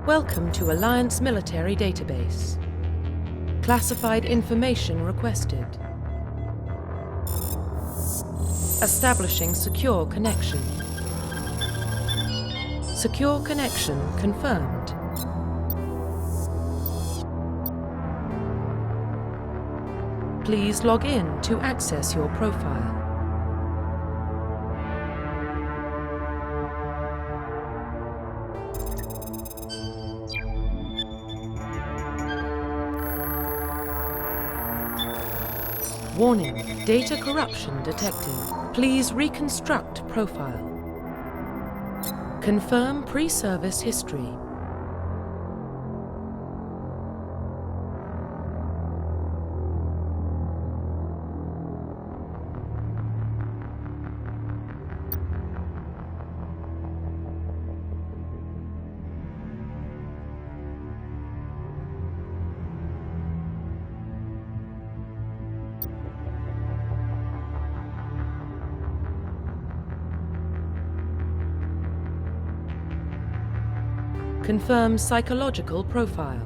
Welcome to Alliance Military Database. Classified information requested. Establishing secure connection. Secure connection confirmed. Please log in to access your profile. Warning, data corruption detected. Please reconstruct profile. Confirm pre-service history. Confirm psychological profile.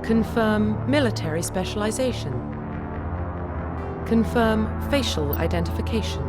Confirm military specialization. Confirm facial identification.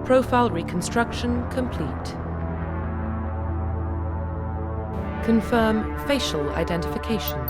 Profile reconstruction complete. Confirm facial identification.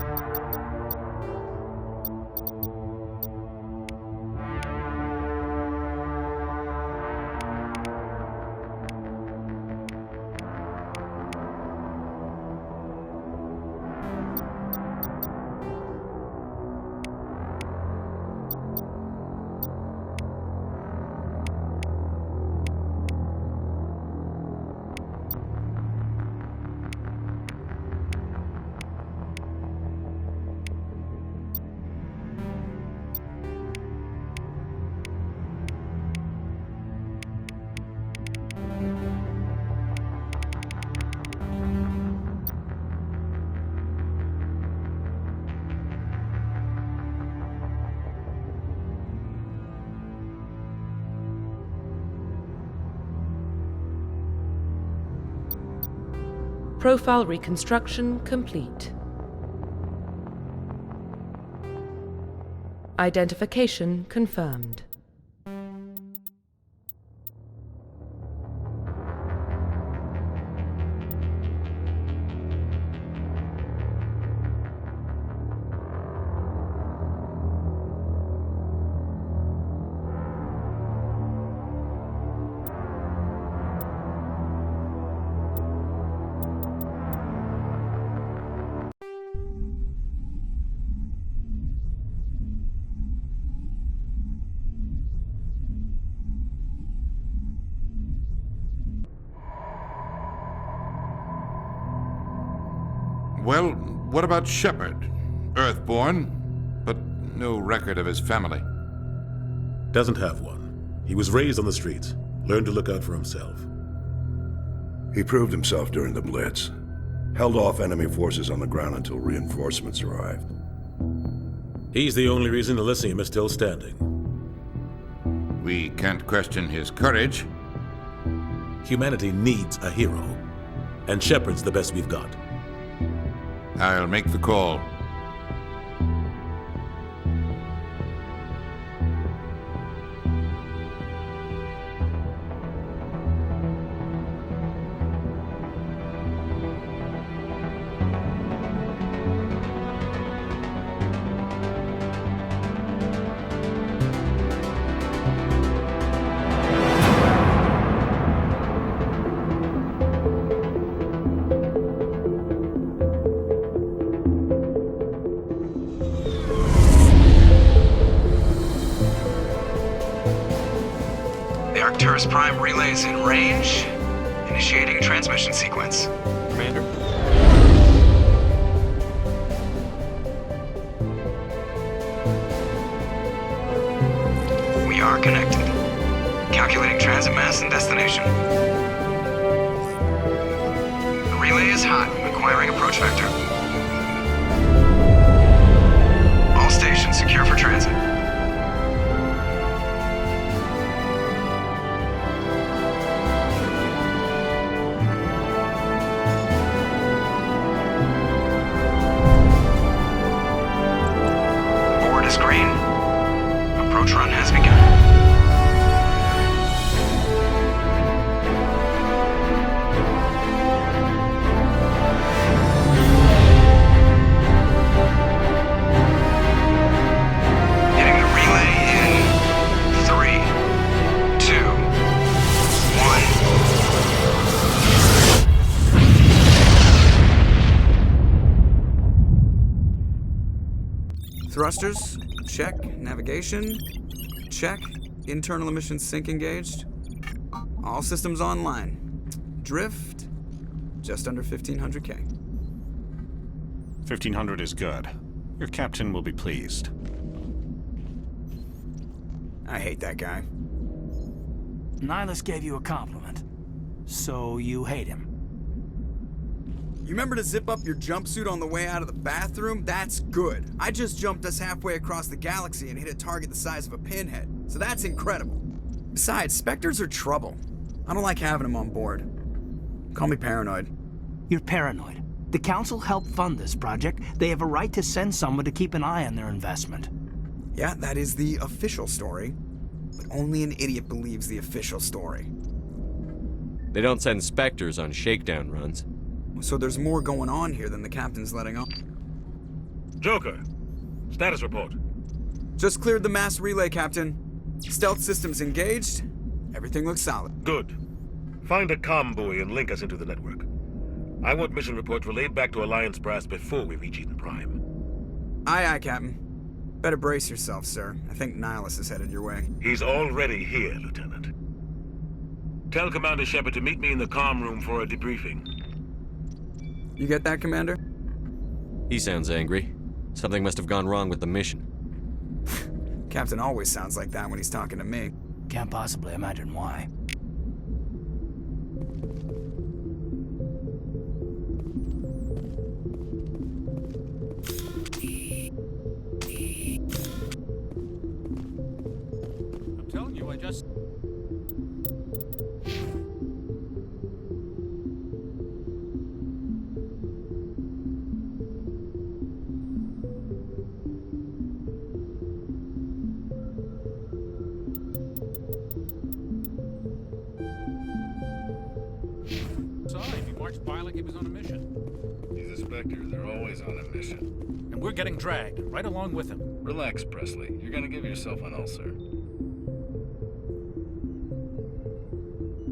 Profile reconstruction complete. Identification confirmed. Well, what about Shepard? Earthborn, but no record of his family. Doesn't have one. He was raised on the streets, learned to look out for himself. He proved himself during the Blitz. Held off enemy forces on the ground until reinforcements arrived. He's the only reason Elysium is still standing. We can't question his courage. Humanity needs a hero, and Shepard's the best we've got. I'll make the call. Arcturus Prime relays in range. Initiating transmission sequence. Commander. We are connected. Calculating transit mass and destination. The relay is hot, acquiring approach vector. All stations secure for transit. Green. Approach run has begun. Hitting the relay in 3, 2, 1. Thrusters. Check. Navigation. Check. Internal emissions sync engaged. All systems online. Drift. Just under 1,500K. 1,500 is good. Your captain will be pleased. I hate that guy. Nihilus gave you a compliment. So you hate him. You remember to zip up your jumpsuit on the way out of the bathroom? That's good. I just jumped us halfway across the galaxy and hit a target the size of a pinhead. So that's incredible. Besides, Spectres are trouble. I don't like having them on board. Call me paranoid. You're paranoid. The Council helped fund this project. They have a right to send someone to keep an eye on their investment. Yeah, that is the official story. But only an idiot believes the official story. They don't send Spectres on shakedown runs. So there's more going on here than the captain's letting on. Joker, status report. Just cleared the mass relay, Captain. Stealth systems engaged. Everything looks solid. Good. Find a comm buoy and link us into the network. I want mission reports relayed back to Alliance Brass before we reach Eden Prime. Aye, aye, Captain. Better brace yourself, sir. I think Nihilus is headed your way. He's already here, Lieutenant. Tell Commander Shepard to meet me in the comm room for a debriefing. You get that, Commander? He sounds angry. Something must have gone wrong with the mission. Captain always sounds like that when he's talking to me. Can't possibly imagine why. I'm telling you, I just... He marched by like he was on a mission. He's a Spectre. They're always on a mission. And we're getting dragged, right along with him. Relax, Presley. You're gonna give yourself an ulcer.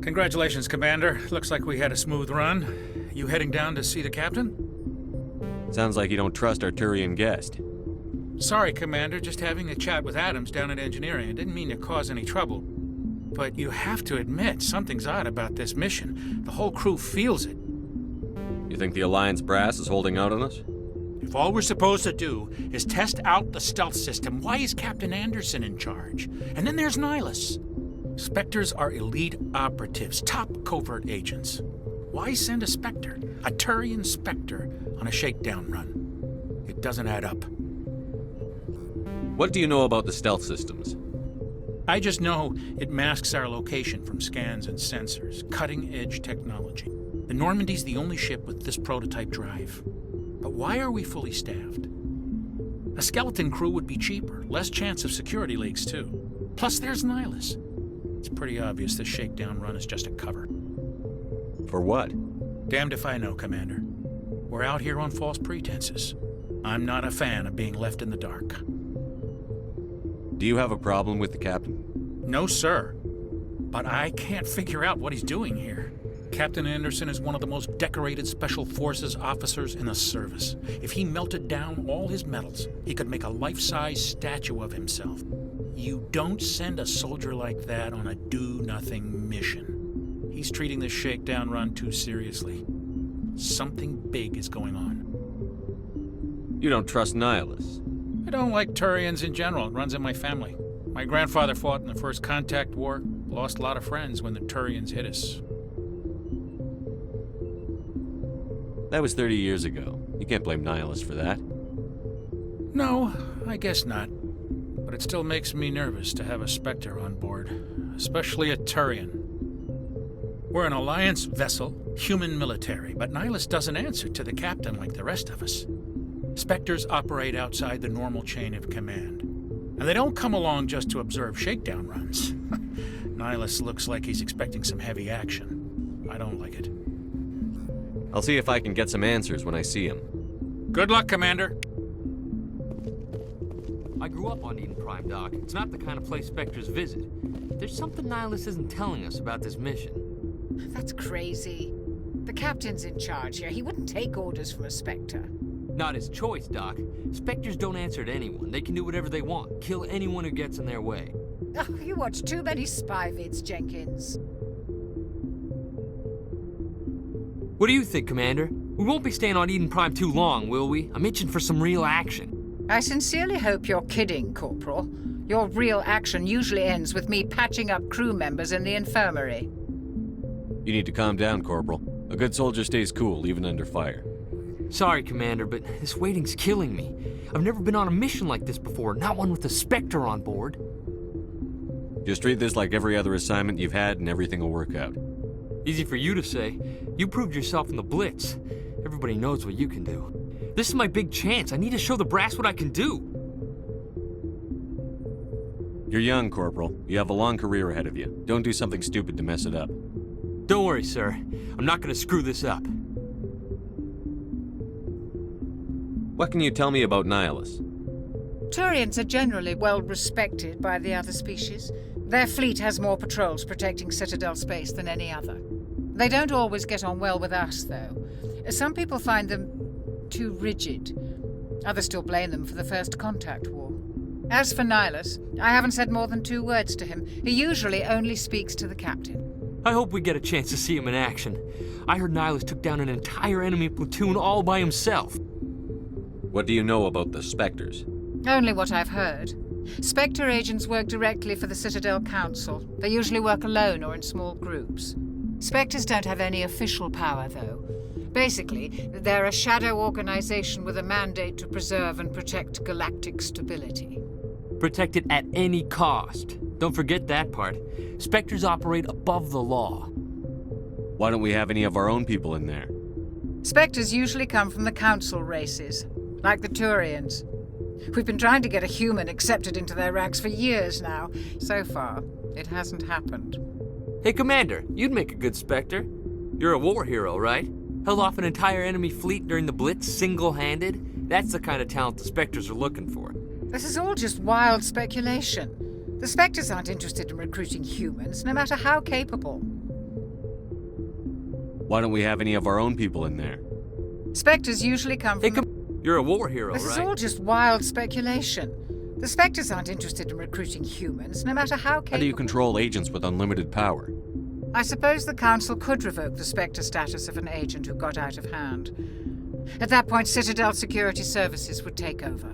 Congratulations, Commander. Looks like we had a smooth run. You heading down to see the captain? Sounds like you don't trust our Turian guest. Sorry, Commander. Just having a chat with Adams down at engineering. I didn't mean to cause any trouble. But you have to admit, something's odd about this mission. The whole crew feels it. You think the Alliance brass is holding out on us? If all we're supposed to do is test out the stealth system, why is Captain Anderson in charge? And then there's Nihilus. Spectres are elite operatives, top covert agents. Why send a Spectre, a Turian Spectre, on a shakedown run? It doesn't add up. What do you know about the stealth systems? I just know it masks our location from scans and sensors. Cutting-edge technology. The Normandy's the only ship with this prototype drive. But why are we fully staffed? A skeleton crew would be cheaper, less chance of security leaks too. Plus there's Nihilus. It's pretty obvious this shakedown run is just a cover. For what? Damned if I know, Commander. We're out here on false pretenses. I'm not a fan of being left in the dark. Do you have a problem with the captain? No, sir. But I can't figure out what he's doing here. Captain Anderson is one of the most decorated Special Forces officers in the service. If he melted down all his medals, he could make a life-size statue of himself. You don't send a soldier like that on a do-nothing mission. He's treating this shakedown run too seriously. Something big is going on. You don't trust Nihilus? I don't like Turians in general. It runs in my family. My grandfather fought in the First Contact War, lost a lot of friends when the Turians hit us. That was 30 years ago. You can't blame Nihilus for that. No, I guess not. But it still makes me nervous to have a Spectre on board, especially a Turian. We're an Alliance vessel, human military, but Nihilus doesn't answer to the captain like the rest of us. Spectres operate outside the normal chain of command. And they don't come along just to observe shakedown runs. Nihilus looks like he's expecting some heavy action. I don't like it. I'll see if I can get some answers when I see him. Good luck, Commander. I grew up on Eden Prime, Doc. It's not the kind of place Spectres visit. There's something Nihilus isn't telling us about this mission. That's crazy. The captain's in charge here. He wouldn't take orders from a Spectre. Not his choice, Doc. Spectres don't answer to anyone. They can do whatever they want. Kill anyone who gets in their way. Oh, you watch too many spy vids, Jenkins. What do you think, Commander? We won't be staying on Eden Prime too long, will we? I'm itching for some real action. I sincerely hope you're kidding, Corporal. Your real action usually ends with me patching up crew members in the infirmary. You need to calm down, Corporal. A good soldier stays cool, even under fire. Sorry, Commander, but this waiting's killing me. I've never been on a mission like this before, not one with a Spectre on board. Just treat this like every other assignment you've had and everything will work out. Easy for you to say. You proved yourself in the Blitz. Everybody knows what you can do. This is my big chance. I need to show the brass what I can do. You're young, Corporal. You have a long career ahead of you. Don't do something stupid to mess it up. Don't worry, sir. I'm not gonna screw this up. What can you tell me about Nihilus? Turians are generally well respected by the other species. Their fleet has more patrols protecting Citadel space than any other. They don't always get on well with us, though. Some people find them too rigid. Others still blame them for the First Contact War. As for Nihilus, I haven't said more than 2 words to him. He usually only speaks to the captain. I hope we get a chance to see him in action. I heard Nihilus took down an entire enemy platoon all by himself. What do you know about the Spectres? Only what I've heard. Spectre agents work directly for the Citadel Council. They usually work alone or in small groups. Spectres don't have any official power, though. Basically, they're a shadow organization with a mandate to preserve and protect galactic stability. Protect it at any cost. Don't forget that part. Spectres operate above the law. Why don't we have any of our own people in there? Spectres usually come from the Council races, like the Turians. We've been trying to get a human accepted into their ranks for years now. So far, it hasn't happened. Hey, Commander, you'd make a good Spectre. You're a war hero, right? Held off an entire enemy fleet during the Blitz single-handed? That's the kind of talent the Spectres are looking for. This is all just wild speculation. The Spectres aren't interested in recruiting humans, no matter how capable. Why don't we have any of our own people in there? Spectres usually come from... You're a war hero, This right? is all just wild speculation. The Spectres aren't interested in recruiting humans, no matter how capable... How do you control agents with unlimited power? I suppose the Council could revoke the Spectre status of an agent who got out of hand. At that point, Citadel Security Services would take over.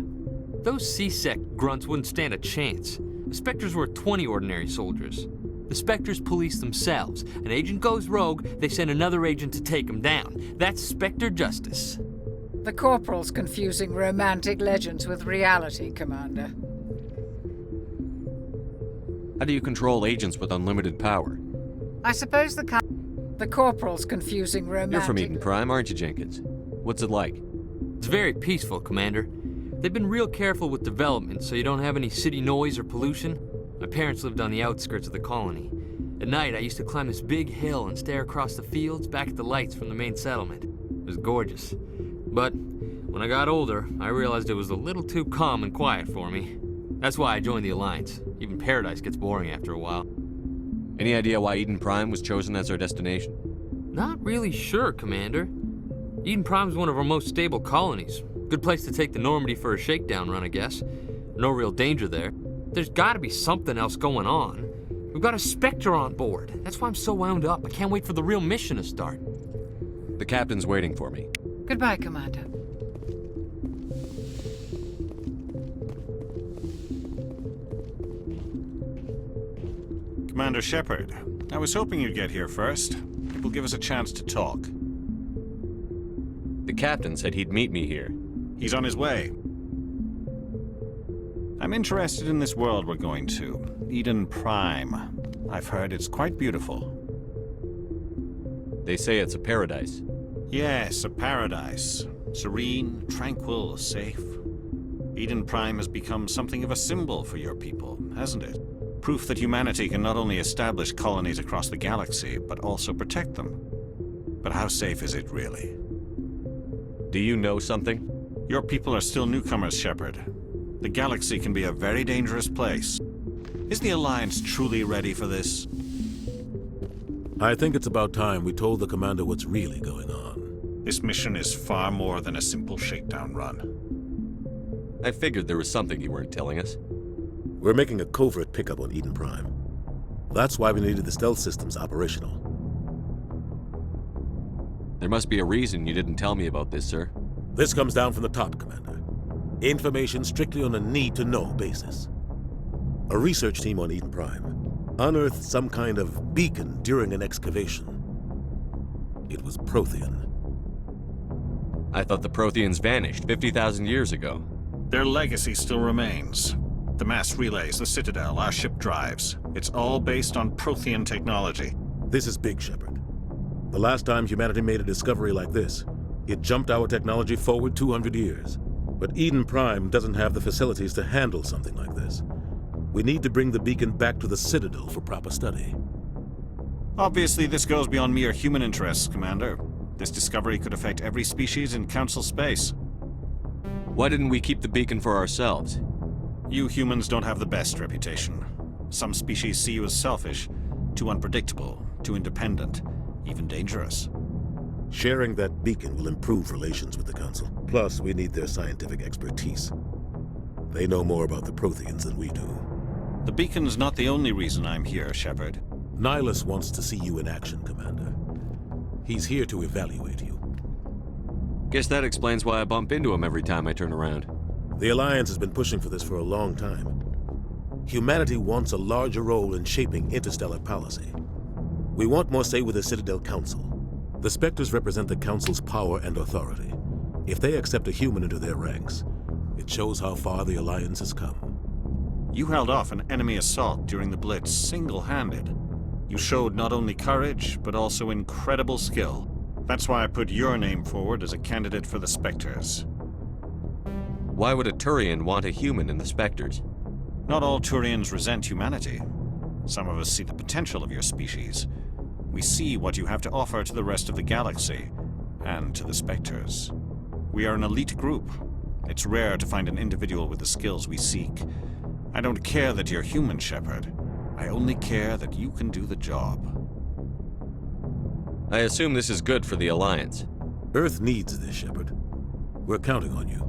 Those C-Sec grunts wouldn't stand a chance. The Spectres were 20 ordinary soldiers. The Spectres police themselves. An agent goes rogue, they send another agent to take him down. That's Spectre justice. The Corporal's confusing romantic legends with reality, Commander. How do you control agents with unlimited power? I suppose the Corporal's confusing romantic... You're from Eden Prime, aren't you, Jenkins? What's it like? It's very peaceful, Commander. They've been real careful with development, so you don't have any city noise or pollution. My parents lived on the outskirts of the colony. At night, I used to climb this big hill and stare across the fields back at the lights from the main settlement. It was gorgeous. But when I got older, I realized it was a little too calm and quiet for me. That's why I joined the Alliance. Even Paradise gets boring after a while. Any idea why Eden Prime was chosen as our destination? Not really sure, Commander. Eden Prime's one of our most stable colonies. Good place to take the Normandy for a shakedown run, I guess. No real danger there. There's gotta be something else going on. We've got a Spectre on board. That's why I'm so wound up. I can't wait for the real mission to start. The captain's waiting for me. Goodbye, Commander. Commander Shepard, I was hoping you'd get here first. It will give us a chance to talk. The captain said he'd meet me here. He's on his way. I'm interested in this world we're going to, Eden Prime. I've heard it's quite beautiful. They say it's a paradise. Yes, a paradise. Serene, tranquil, safe. Eden Prime has become something of a symbol for your people, hasn't it? Proof that humanity can not only establish colonies across the galaxy, but also protect them. But how safe is it really? Do you know something? Your people are still newcomers, Shepard. The galaxy can be a very dangerous place. Is the Alliance truly ready for this? I think it's about time we told the Commander what's really going on. This mission is far more than a simple shakedown run. I figured there was something you weren't telling us. We're making a covert pickup on Eden Prime. That's why we needed the stealth systems operational. There must be a reason you didn't tell me about this, sir. This comes down from the top, Commander. Information strictly on a need-to-know basis. A research team on Eden Prime unearthed some kind of beacon during an excavation. It was Prothean. I thought the Protheans vanished 50,000 years ago. Their legacy still remains. The mass relays, the Citadel, our ship drives. It's all based on Prothean technology. This is big, Shepard. The last time humanity made a discovery like this, it jumped our technology forward 200 years. But Eden Prime doesn't have the facilities to handle something like this. We need to bring the beacon back to the Citadel for proper study. Obviously, this goes beyond mere human interests, Commander. This discovery could affect every species in Council space. Why didn't we keep the beacon for ourselves? You humans don't have the best reputation. Some species see you as selfish, too unpredictable, too independent, even dangerous. Sharing that beacon will improve relations with the Council. Plus, we need their scientific expertise. They know more about the Protheans than we do. The beacon's not the only reason I'm here, Shepard. Nihilus wants to see you in action, Commander. He's here to evaluate you. Guess that explains why I bump into him every time I turn around. The Alliance has been pushing for this for a long time. Humanity wants a larger role in shaping interstellar policy. We want more say with the Citadel Council. The Spectres represent the Council's power and authority. If they accept a human into their ranks, it shows how far the Alliance has come. You held off an enemy assault during the Blitz single-handed. You showed not only courage, but also incredible skill. That's why I put your name forward as a candidate for the Spectres. Why would a Turian want a human in the Spectres? Not all Turians resent humanity. Some of us see the potential of your species. We see what you have to offer to the rest of the galaxy, and to the Spectres. We are an elite group. It's rare to find an individual with the skills we seek. I don't care that you're human, Shepard. I only care that you can do the job. I assume this is good for the Alliance. Earth needs this, Shepard. We're counting on you.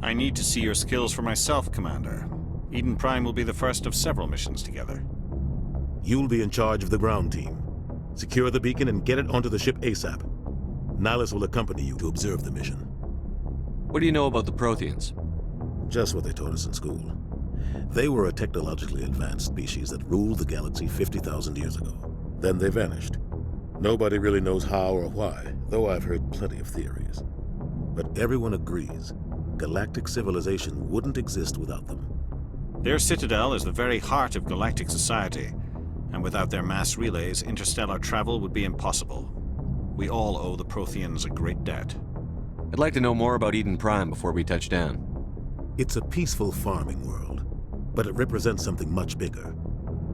I need to see your skills for myself, Commander. Eden Prime will be the first of several missions together. You'll be in charge of the ground team. Secure the beacon and get it onto the ship ASAP. Nihilus will accompany you to observe the mission. What do you know about the Protheans? Just what they taught us in school. They were a technologically advanced species that ruled the galaxy 50,000 years ago. Then they vanished. Nobody really knows how or why, though I've heard plenty of theories. But everyone agrees, galactic civilization wouldn't exist without them. Their citadel is the very heart of galactic society, and without their mass relays, interstellar travel would be impossible. We all owe the Protheans a great debt. I'd like to know more about Eden Prime before we touch down. It's a peaceful farming world, but it represents something much bigger.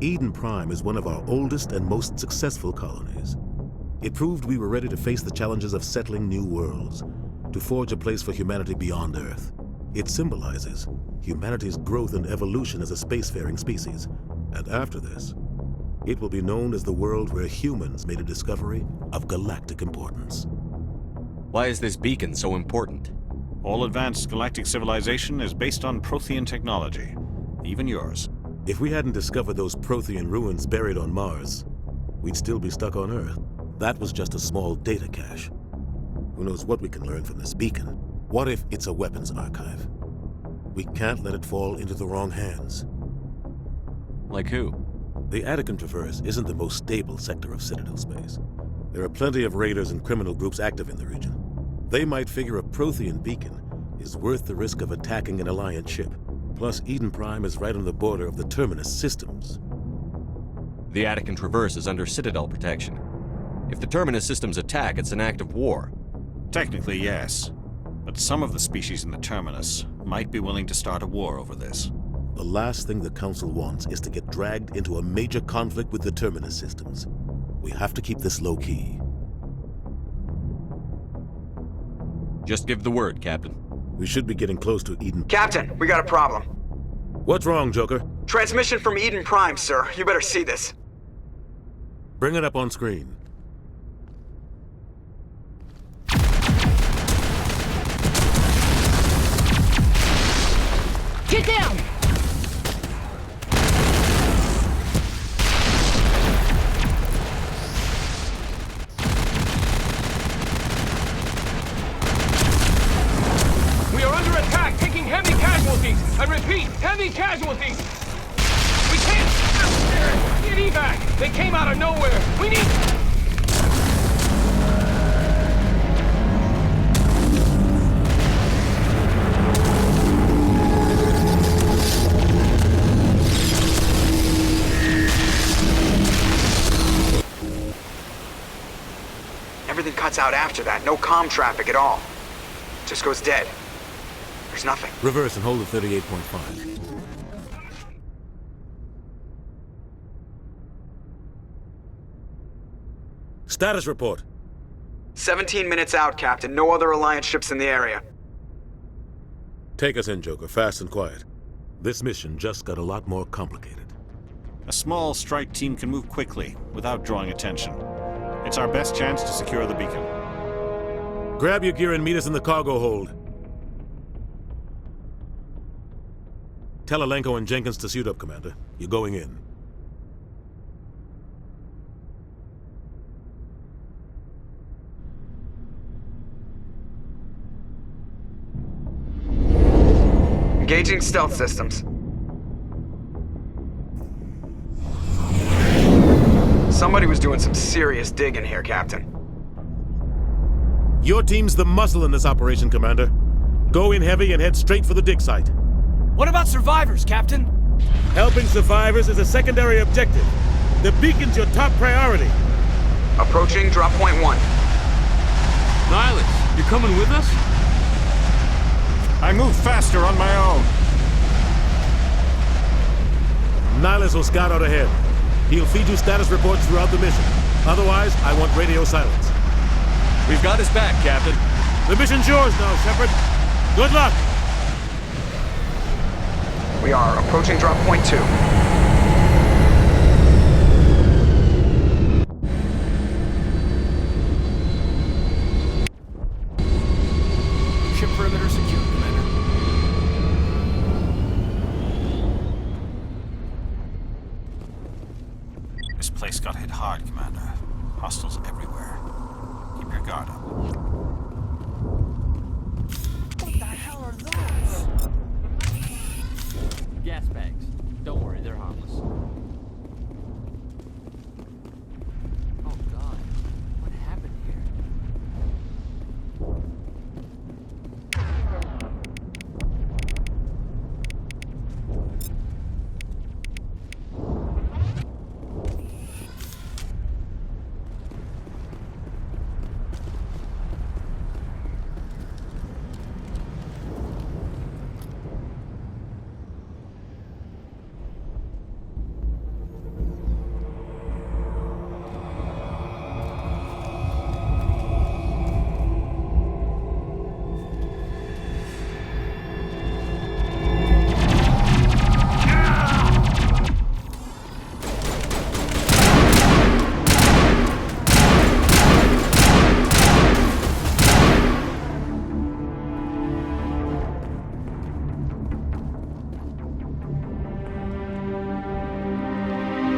Eden Prime is one of our oldest and most successful colonies. It proved we were ready to face the challenges of settling new worlds, to forge a place for humanity beyond Earth. It symbolizes humanity's growth and evolution as a spacefaring species. And after this, it will be known as the world where humans made a discovery of galactic importance. Why is this beacon so important? All advanced galactic civilization is based on Prothean technology, even yours. If we hadn't discovered those Prothean ruins buried on Mars, we'd still be stuck on Earth. That was just a small data cache. Who knows what we can learn from this beacon? What if it's a weapons archive? We can't let it fall into the wrong hands. Like who? The Attican Traverse isn't the most stable sector of Citadel space. There are plenty of raiders and criminal groups active in the region. They might figure a Prothean beacon is worth the risk of attacking an Alliance ship. Plus, Eden Prime is right on the border of the Terminus systems. The Attican Traverse is under Citadel protection. If the Terminus systems attack, it's an act of war. Technically, yes. But some of the species in the Terminus might be willing to start a war over this. The last thing the Council wants is to get dragged into a major conflict with the Terminus systems. We have to keep this low-key. Just give the word, Captain. We should be getting close to Eden. Captain, we got a problem. What's wrong, Joker? Transmission from Eden Prime, sir. You better see this. Bring it up on screen. Get down! We are under attack, taking heavy casualties. I repeat, heavy casualties. We can't get evac. They came out of nowhere. We need... Everything cuts out after that. No comm traffic at all. Just goes dead. There's nothing. Reverse and hold at 38.5. Status report. 17 minutes out, Captain. No other Alliance ships in the area. Take us in, Joker, fast and quiet. This mission just got a lot more complicated. A small strike team can move quickly, without drawing attention. It's our best chance to secure the beacon. Grab your gear and meet us in the cargo hold. Tell Alenko and Jenkins to suit up, Commander. You're going in. Engaging stealth systems. Somebody was doing some serious digging here, Captain. Your team's the muscle in this operation, Commander. Go in heavy and head straight for the dig site. What about survivors, Captain? Helping survivors is a secondary objective. The beacon's your top priority. Approaching drop point 1. Nihilus, you coming with us? I move faster on my own. Nihilus will scout out ahead. He'll feed you status reports throughout the mission. Otherwise, I want radio silence. We've got his back, Captain. The mission's yours now, Shepard. Good luck. We are approaching drop point 2. Ship perimeter secure, Commander. Hostiles everywhere. Keep your guard up. What the hell are those? Gas bags. Don't worry, they're harmless. Oh God, what happened here?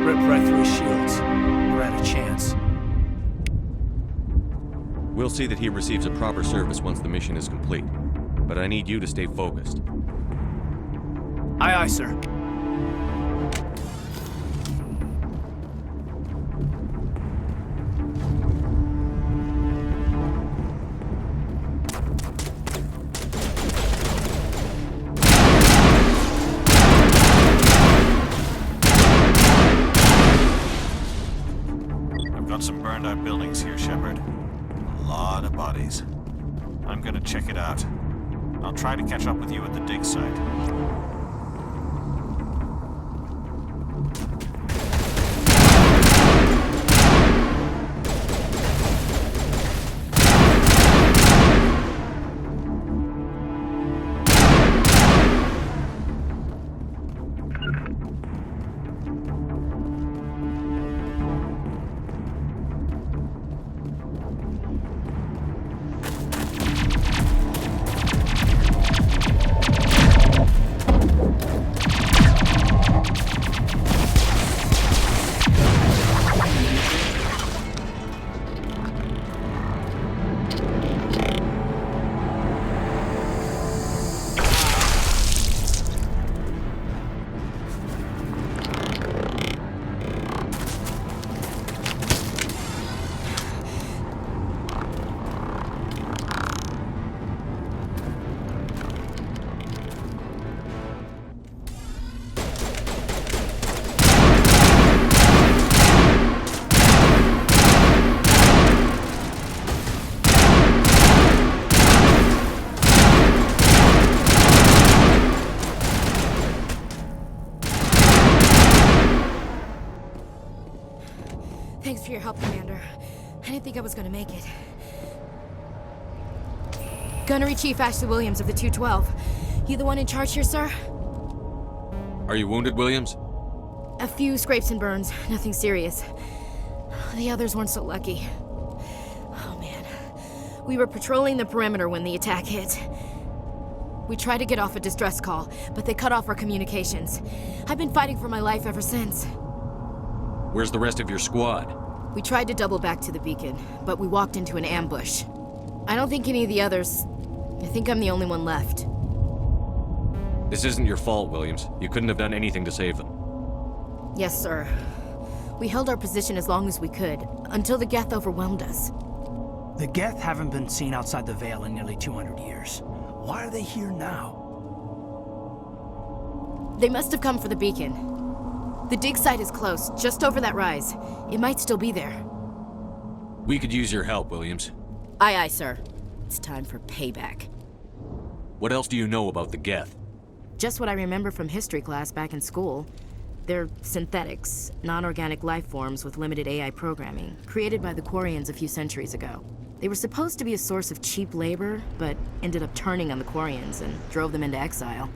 Rip right through his shields. We're at a chance. We'll see that he receives a proper service once the mission is complete. But I need you to stay focused. Aye, aye, sir. I've got some burned out buildings here, Shepard. A lot of bodies. I'm gonna check it out. I'll try to catch up with you at the dig site. Thanks for your help, Commander. I didn't think I was gonna make it. Gunnery Chief Ashley Williams of the 212. You the one in charge here, sir? Are you wounded, Williams? A few scrapes and burns, nothing serious. The others weren't so lucky. Oh man. We were patrolling the perimeter when the attack hit. We tried to get off a distress call, but they cut off our communications. I've been fighting for my life ever since. Where's the rest of your squad? We tried to double back to the beacon, but we walked into an ambush. I don't think any of the others... I think I'm the only one left. This isn't your fault, Williams. You couldn't have done anything to save them. Yes, sir. We held our position as long as we could, until the Geth overwhelmed us. The Geth haven't been seen outside the Veil in nearly 200 years. Why are they here now? They must have come for the beacon. The dig site is close, just over that rise. It might still be there. We could use your help, Williams. Aye, aye, sir. It's time for payback. What else do you know about the Geth? Just what I remember from history class back in school. They're synthetics, non-organic life forms with limited AI programming, created by the Quarians a few centuries ago. They were supposed to be a source of cheap labor, but ended up turning on the Quarians and drove them into exile.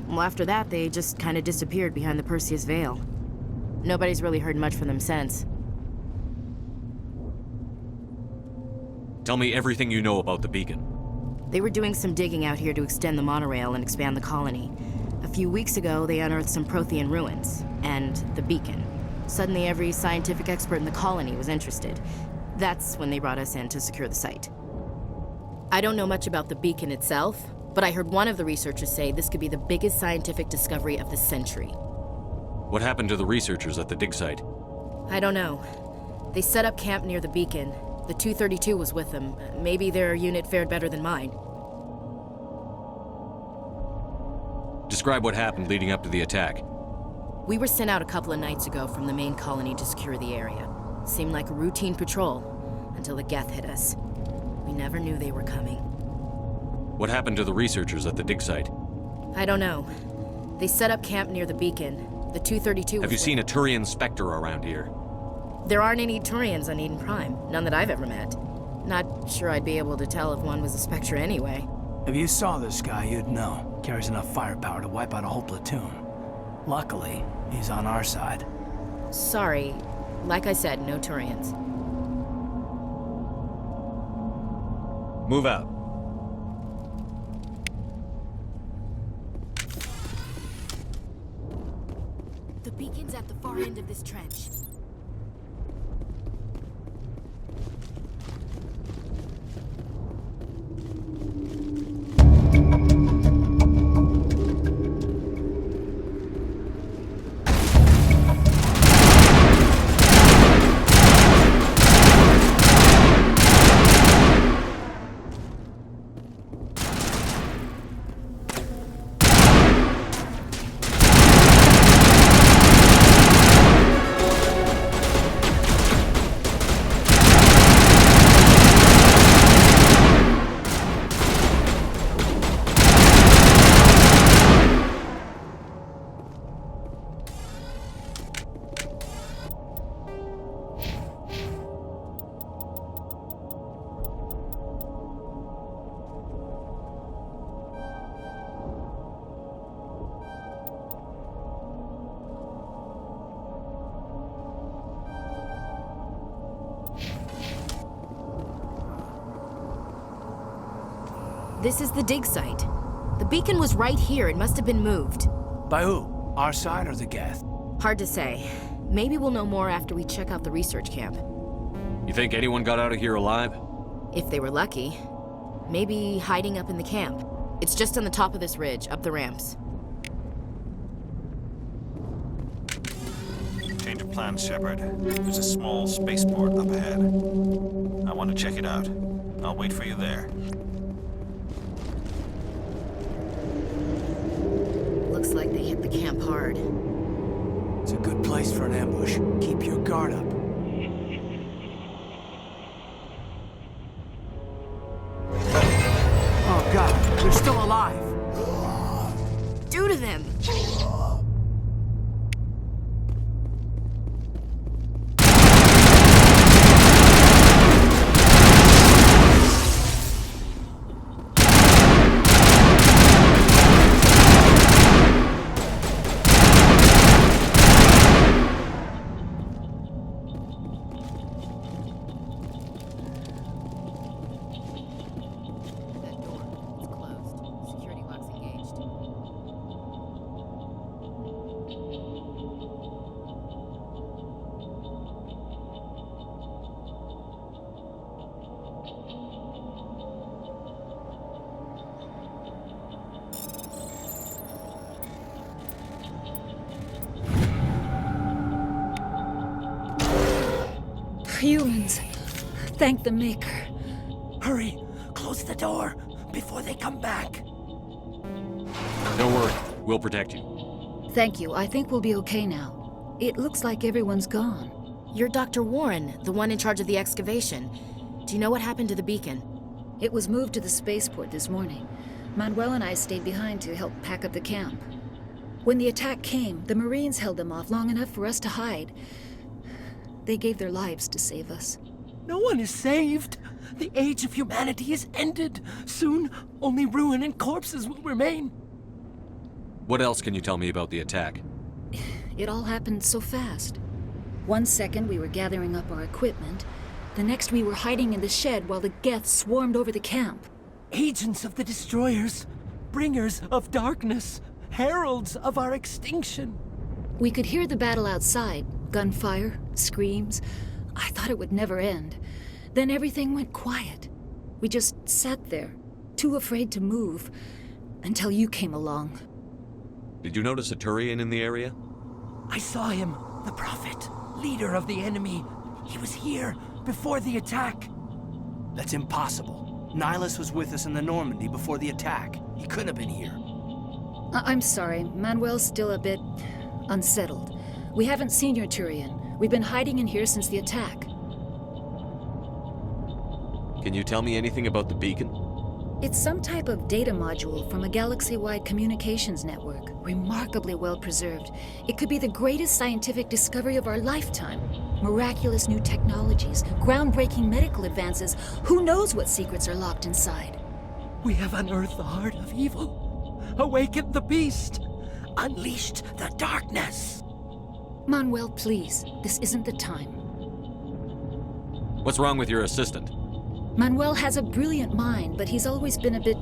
Well, after that, they just kind of disappeared behind the Perseus Veil. Nobody's really heard much from them since. Tell me everything you know about the beacon. They were doing some digging out here to extend the monorail and expand the colony. A few weeks ago, they unearthed some Prothean ruins, and the beacon. Suddenly every scientific expert in the colony was interested. That's when they brought us in to secure the site. I don't know much about the beacon itself, but I heard one of the researchers say this could be the biggest scientific discovery of the century. What happened to the researchers at the dig site? I don't know. They set up camp near the beacon. The 232 was with them. Maybe their unit fared better than mine. Describe what happened leading up to the attack. We were sent out a couple of nights ago from the main colony to secure the area. Seemed like a routine patrol, until the Geth hit us. We never knew they were coming. What happened to the researchers at the dig site? I don't know. They set up camp near the beacon. The 232 was Have you seen a Turian Spectre around here? There aren't any Turians on Eden Prime. None that I've ever met. Not sure I'd be able to tell if one was a Spectre anyway. If you saw this guy, you'd know. Carries enough firepower to wipe out a whole platoon. Luckily, he's on our side. Sorry. Like I said, no Turians. Move out. The beacon's at the far end of this trench. This is the dig site. The beacon was right here. It must have been moved. By who? Our side or the Geth? Hard to say. Maybe we'll know more after we check out the research camp. You think anyone got out of here alive? If they were lucky. Maybe hiding up in the camp. It's just on the top of this ridge, up the ramps. Change of plans, Shepard. There's a small spaceport up ahead. I want to check it out. I'll wait for you there. Looks like they hit the camp hard. It's a good place for an ambush. Keep your guard up. Oh god, they're still alive! Do to them! Humans. Thank the Maker. Hurry! Close the door before they come back. Don't worry. We'll protect you. Thank you. I think we'll be okay now. It looks like everyone's gone. You're Dr. Warren, the one in charge of the excavation. Do you know what happened to the beacon? It was moved to the spaceport this morning. Manuel and I stayed behind to help pack up the camp. When the attack came, the Marines held them off long enough for us to hide. They gave their lives to save us. No one is saved. The age of humanity is ended. Soon, only ruin and corpses will remain. What else can you tell me about the attack? It all happened so fast. 1 second we were gathering up our equipment. The next we were hiding in the shed while the Geth swarmed over the camp. Agents of the Destroyers. Bringers of darkness. Heralds of our extinction. We could hear the battle outside. Gunfire, screams. I thought it would never end. Then everything went quiet. We just sat there, too afraid to move, until you came along. Did you notice a Turian in the area? I saw him, the Prophet, leader of the enemy. He was here before the attack. That's impossible. Nihilus was with us in the Normandy before the attack. He couldn't have been here. I'm sorry. Manuel's still a bit unsettled. We haven't seen your Turian. We've been hiding in here since the attack. Can you tell me anything about the beacon? It's some type of data module from a galaxy-wide communications network. Remarkably well preserved. It could be the greatest scientific discovery of our lifetime. Miraculous new technologies, groundbreaking medical advances. Who knows what secrets are locked inside? We have unearthed the heart of evil, awakened the beast, unleashed the darkness. Manuel, please. This isn't the time. What's wrong with your assistant? Manuel has a brilliant mind, but he's always been a bit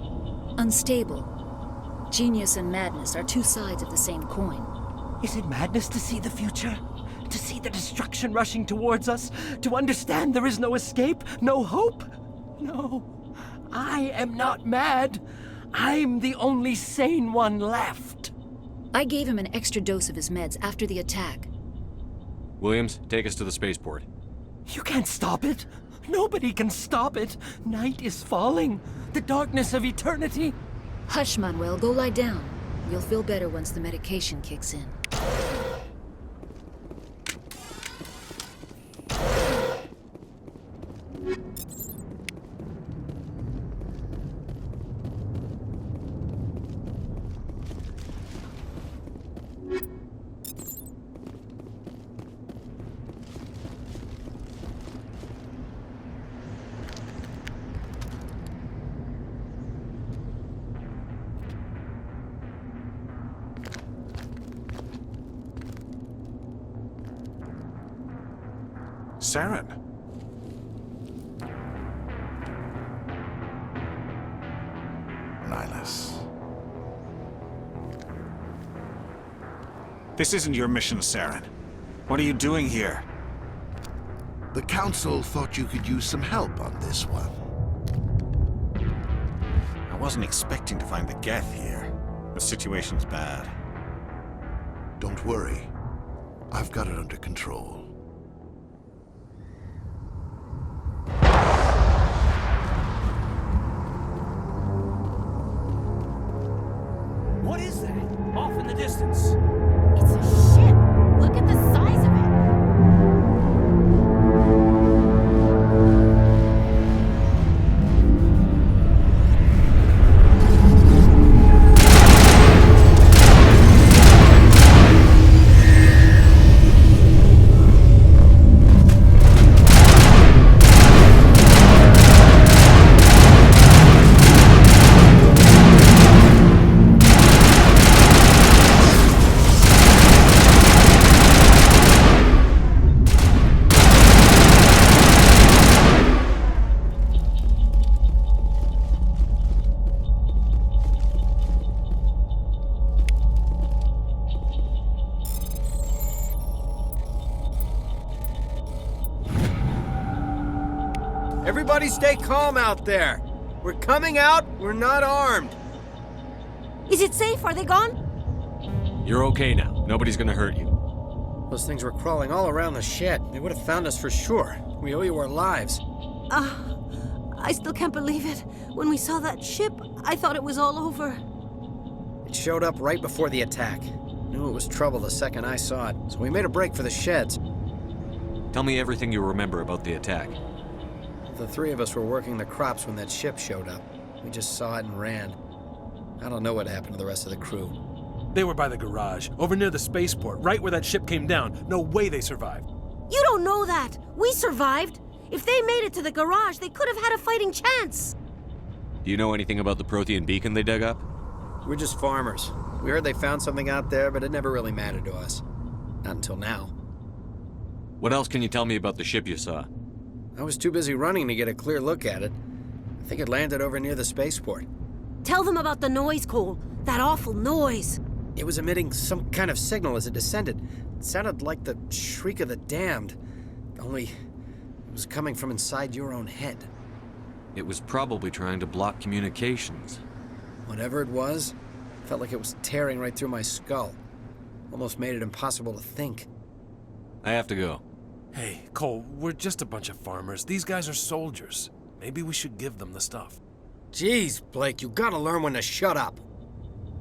unstable. Genius and madness are two sides of the same coin. Is it madness to see the future? To see the destruction rushing towards us? To understand there is no escape? No hope? No. I am not mad. I'm the only sane one left. I gave him an extra dose of his meds after the attack. Williams, take us to the spaceport. You can't stop it. Nobody can stop it. Night is falling. The darkness of eternity. Hush, Manuel. Go lie down. You'll feel better once the medication kicks in. Saren. Nihilus. This isn't your mission, Saren. What are you doing here? The Council thought you could use some help on this one. I wasn't expecting to find the Geth here. The situation's bad. Don't worry. I've got it under control. What is that? Off in the distance. It's a ship. Look at the size of it. Everybody stay calm out there. We're coming out, we're not armed. Is it safe? Are they gone? You're okay now. Nobody's gonna hurt you. Those things were crawling all around the shed. They would have found us for sure. We owe you our lives. I still can't believe it. When we saw that ship, I thought it was all over. It showed up right before the attack. Knew it was trouble the second I saw it, so we made a break for the sheds. Tell me everything you remember about the attack. The three of us were working the crops when that ship showed up. We just saw it and ran. I don't know what happened to the rest of the crew. They were by the garage, over near the spaceport, right where that ship came down. No way they survived. You don't know that. We survived. If they made it to the garage, they could have had a fighting chance. Do you know anything about the Prothean beacon they dug up? We're just farmers. We heard they found something out there, but it never really mattered to us. Not until now. What else can you tell me about the ship you saw? I was too busy running to get a clear look at it. I think it landed over near the spaceport. Tell them about the noise, Cole. That awful noise. It was emitting some kind of signal as it descended. It sounded like the shriek of the damned, only it was coming from inside your own head. It was probably trying to block communications. Whatever it was, felt like it was tearing right through my skull. Almost made it impossible to think. I have to go. Hey, Cole, we're just a bunch of farmers. These guys are soldiers. Maybe we should give them the stuff. Jeez, Blake, you gotta learn when to shut up.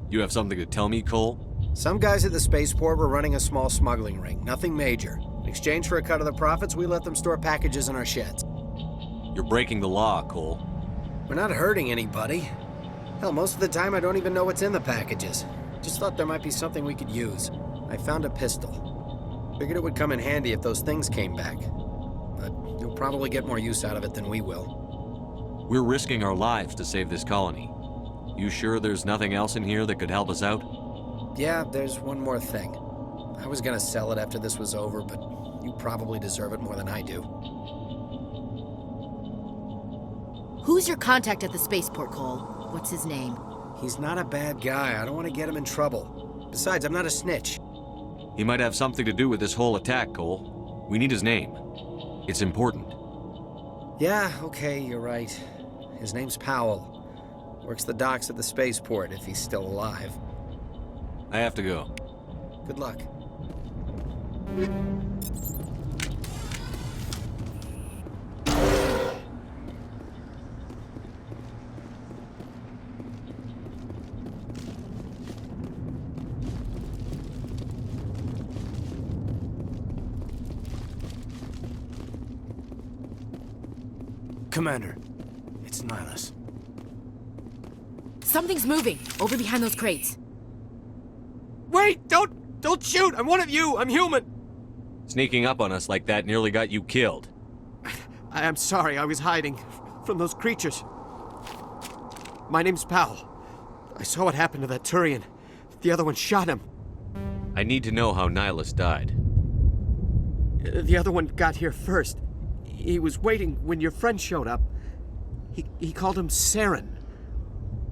You have something to tell me, Cole? Some guys at the spaceport were running a small smuggling ring, nothing major. In exchange for a cut of the profits, we let them store packages in our sheds. You're breaking the law, Cole. We're not hurting anybody. Hell, most of the time I don't even know what's in the packages. Just thought there might be something we could use. I found a pistol. Figured it would come in handy if those things came back. But you'll probably get more use out of it than we will. We're risking our lives to save this colony. You sure there's nothing else in here that could help us out? Yeah, there's one more thing. I was gonna sell it after this was over, but you probably deserve it more than I do. Who's your contact at the spaceport, Cole? What's his name? He's not a bad guy. I don't want to get him in trouble. Besides, I'm not a snitch. He might have something to do with this whole attack, Cole. We need his name. It's important. Yeah, okay, you're right. His name's Powell. Works the docks at the spaceport, if he's still alive. I have to go. Good luck. Commander, it's Nihilus. Something's moving, over behind those crates. Wait! Don't shoot! I'm one of you! I'm human! Sneaking up on us like that nearly got you killed. I'm sorry, I was hiding from those creatures. My name's Powell. I saw what happened to that Turian. The other one shot him. I need to know how Nihilus died. The other one got here first. He was waiting when your friend showed up. He called him Saren.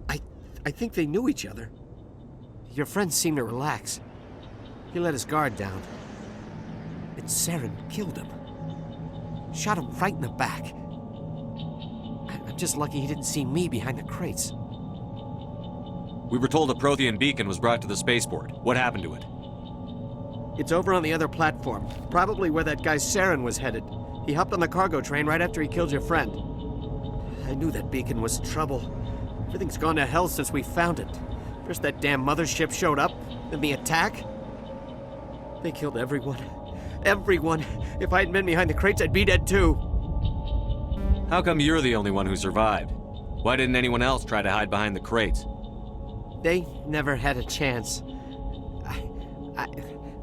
I think they knew each other. Your friend seemed to relax. He let his guard down. And Saren killed him. Shot him right in the back. I'm just lucky he didn't see me behind the crates. We were told a Prothean beacon was brought to the spaceport. What happened to it? It's over on the other platform. Probably where that guy Saren was headed. He hopped on the cargo train right after he killed your friend. I knew that beacon was trouble. Everything's gone to hell since we found it. First that damn mothership showed up, then the attack. They killed everyone. Everyone. If I hadn't been behind the crates, I'd be dead too. How come you're the only one who survived? Why didn't anyone else try to hide behind the crates? They never had a chance.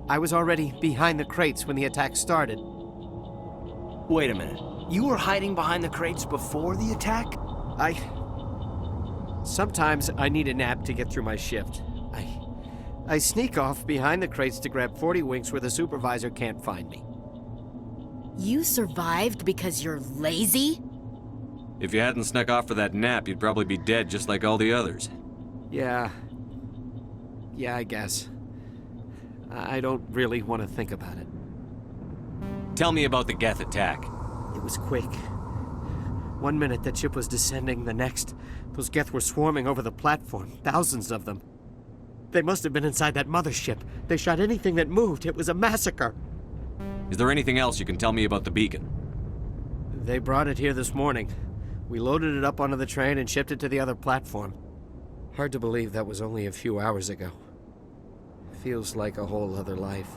I was already behind the crates when the attack started. Wait a minute. You were hiding behind the crates before the attack? Sometimes I need a nap to get through my shift. I sneak off behind the crates to grab 40 winks where the supervisor can't find me. You survived because you're lazy? If you hadn't snuck off for that nap, you'd probably be dead just like all the others. Yeah, I guess. I don't really want to think about it. Tell me about the Geth attack. It was quick. 1 minute that ship was descending, the next, those Geth were swarming over the platform, thousands of them. They must have been inside that mothership. They shot anything that moved. It was a massacre. Is there anything else you can tell me about the beacon? They brought it here this morning. We loaded it up onto the train and shipped it to the other platform. Hard to believe that was only a few hours ago. Feels like a whole other life.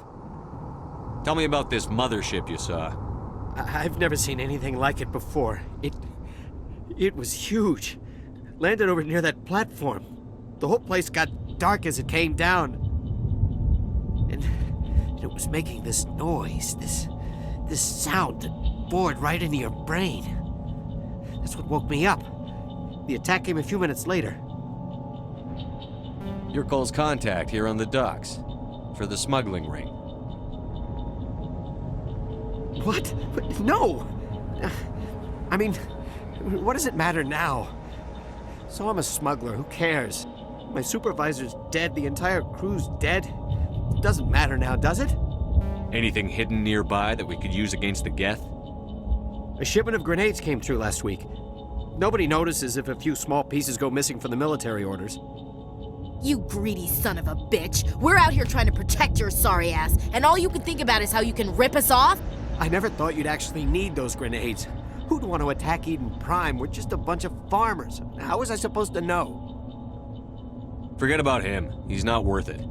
Tell me about this mothership you saw. I've never seen anything like it before. It was huge. Landed over near that platform. The whole place got dark as it came down. And it was making this noise, this sound that bored right into your brain. That's what woke me up. The attack came a few minutes later. You're Cole's contact here on the docks for the smuggling ring. What? No! I mean, what does it matter now? So I'm a smuggler, who cares? My supervisor's dead, the entire crew's dead. It doesn't matter now, does it? Anything hidden nearby that we could use against the Geth? A shipment of grenades came through last week. Nobody notices if a few small pieces go missing from the military orders. You greedy son of a bitch. We're out here trying to protect your sorry ass, and all you can think about is how you can rip us off? I never thought you'd actually need those grenades. Who'd want to attack Eden Prime? We're just a bunch of farmers. How was I supposed to know? Forget about him. He's not worth it.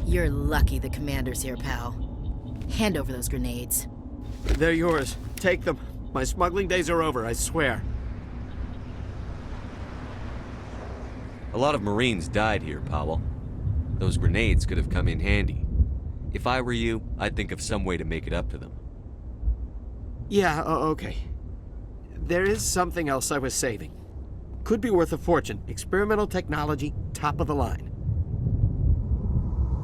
You're lucky the commander's here, pal. Hand over those grenades. They're yours. Take them. My smuggling days are over, I swear. A lot of Marines died here, Powell. Those grenades could have come in handy. If I were you, I'd think of some way to make it up to them. Yeah, okay. There is something else I was saving. Could be worth a fortune. Experimental technology, top of the line.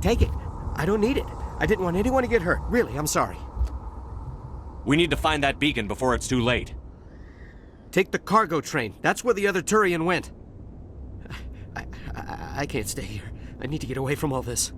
Take it. I don't need it. I didn't want anyone to get hurt. Really, I'm sorry. We need to find that beacon before it's too late. Take the cargo train. That's where the other Turian went. I can't stay here. I need to get away from all this.